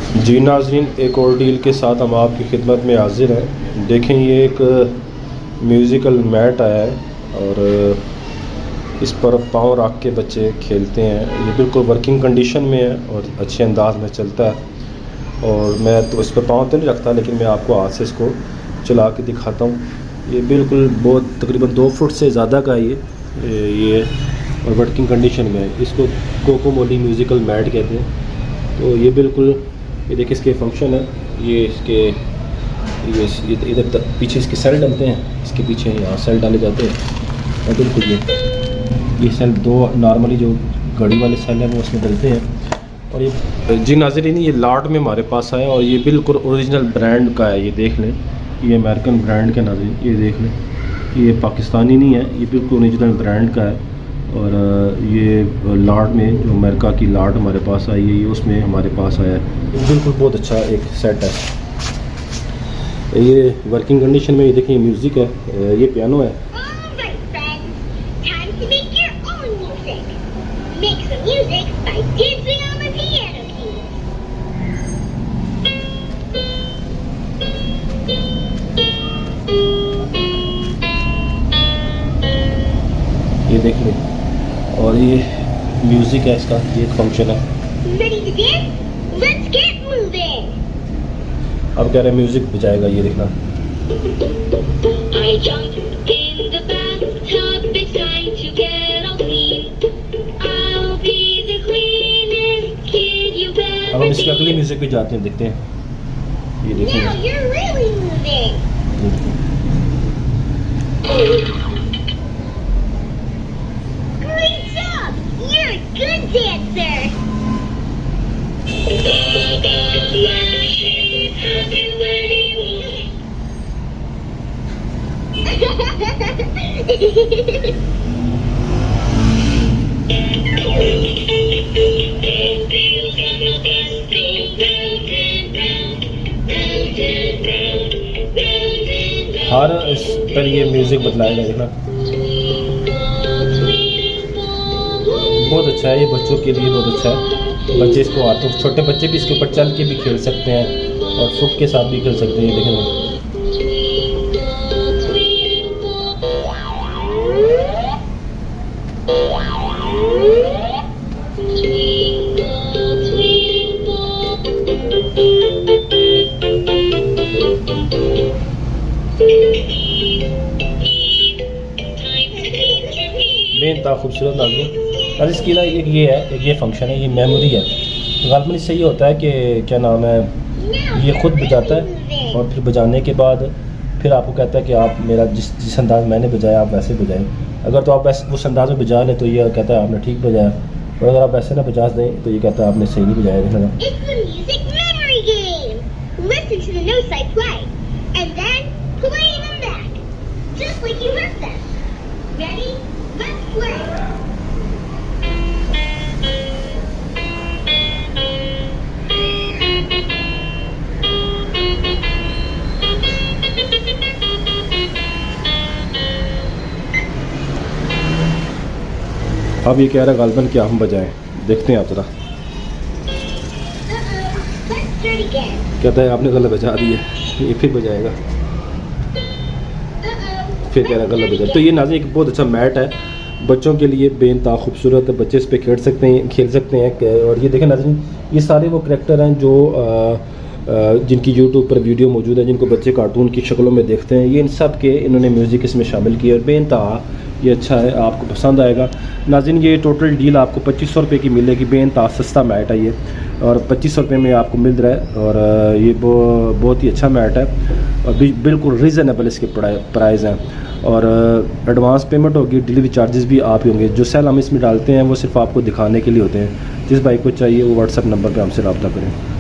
जी नाज़रीन, एक और डील के साथ हम आपकी खिदमत में हाजिर हैं। देखें, ये एक म्यूज़िकल मैट आया है और इस पर पाँव रख के बच्चे खेलते हैं। ये बिल्कुल वर्किंग कंडीशन में है और अच्छे अंदाज में चलता है। और मैं तो इस पर पाँव तो नहीं रखता, लेकिन मैं आपको हाथ से इसको चला के दिखाता हूँ। ये बिल्कुल बहुत तकरीबन 2 फुट से ज़्यादा का ये और वर्किंग कंडीशन में है। इसको कोको मोली म्यूज़िकल मैट कहते हैं। तो ये बिल्कुल, ये देखिए इसके फंक्शन है। ये इसके ये इधर पीछे इसके सेल डलते हैं, इसके पीछे यहाँ सेल डाले जाते हैं और बिल्कुल ये सेल 2 नॉर्मली जो घड़ी वाले सेल हैं वो उसमें डलते हैं। और ये जी नाज़रीन, ये लॉट में हमारे पास आया और ये बिल्कुल ओरिजिनल ब्रांड का है। ये देख लें, ये अमेरिकन ब्रांड का नाज़रीन, ये देख लें, ये पाकिस्तानी नहीं है, ये बिल्कुल ओरिजिनल ब्रांड का है। और ये लॉट में जो अमेरिका की लॉट हमारे पास आई है, ये उसमें हमारे पास आया है। बिल्कुल बहुत अच्छा एक सेट है। ये वर्किंग कंडीशन में, ये देखिए म्यूज़िक है, ये पियानो है। ये देख लें, और ये म्यूज़िक है इसका, ये एक फंक्शन है। अब कह रहे हैं म्यूज़िक बजाएगा, ये देखना। अब हम इसकी अगली म्यूज़िक पे जाते हैं, देखते हैं। ये देखिए, Good dancer. हर इस पर ये म्यूज़िक बतलाएगा, देखना। बहुत अच्छा है, ये बच्चों के लिए बहुत अच्छा है। बच्चे इसको आते हैं, छोटे बच्चे भी इसके ऊपर चल के भी खेल सकते हैं और फुट के साथ भी खेल सकते हैं। ये देखें, बेनता खूबसूरत नाज़रीन। और इसकी ना एक ये है, एक ये फंक्शन है, ये मेमोरी है। गालबन इससे ये होता है कि क्या नाम है, ये ख़ुद बजाता है और फिर बजाने के बाद फिर आपको कहता है कि आप मेरा जिस अंदाज मैंने बजाया आप वैसे बजाएं। अगर तो आप वैसे उस अंदाज में बजा लें तो ये कहता है आपने ठीक बजाया, और अगर आप वैसे ना बजा दें तो ये कहता है आपने सही नहीं बजाया। देखना, अब ये कह रहा है गालबन कि हम बजाएं, देखते हैं आप ज़रा। कहता है आपने गलत बजा दी है, ये फिर बजाएगा, फिर कह रहा है गलत बजा। तो ये नाज़रीन एक बहुत अच्छा मैट है बच्चों के लिए, बेनता खूबसूरत है, बच्चे इस पर खेल सकते हैं। और ये देखें नाज़रीन, ये सारे वो करैक्टर हैं जो जिनकी यूट्यूब पर वीडियो मौजूद है, जिनको बच्चे कार्टून की शक्लों में देखते हैं। ये इन सब के इन्होंने म्यूज़िक इसमें शामिल किया और बेनता ये अच्छा है, आपको पसंद आएगा नाज़रीन। ये टोटल डील आपको 2500 रुपये की मिलेगी। बेनता सस्ता मैट है ये, और 2500 रुपये में आपको मिल रहा है। और ये बहुत ही अच्छा मैट है और बिल्कुल रीज़नेबल इसके प्राइस हैं। और एडवांस पेमेंट होगी, डिलीवरी चार्जेस भी आप ही होंगे। जो सेल हम इसमें डालते हैं वो सिर्फ आपको दिखाने के लिए होते हैं। जिस भाई को चाहिए वो व्हाट्सएप नंबर पर हमसे रब्ता करें।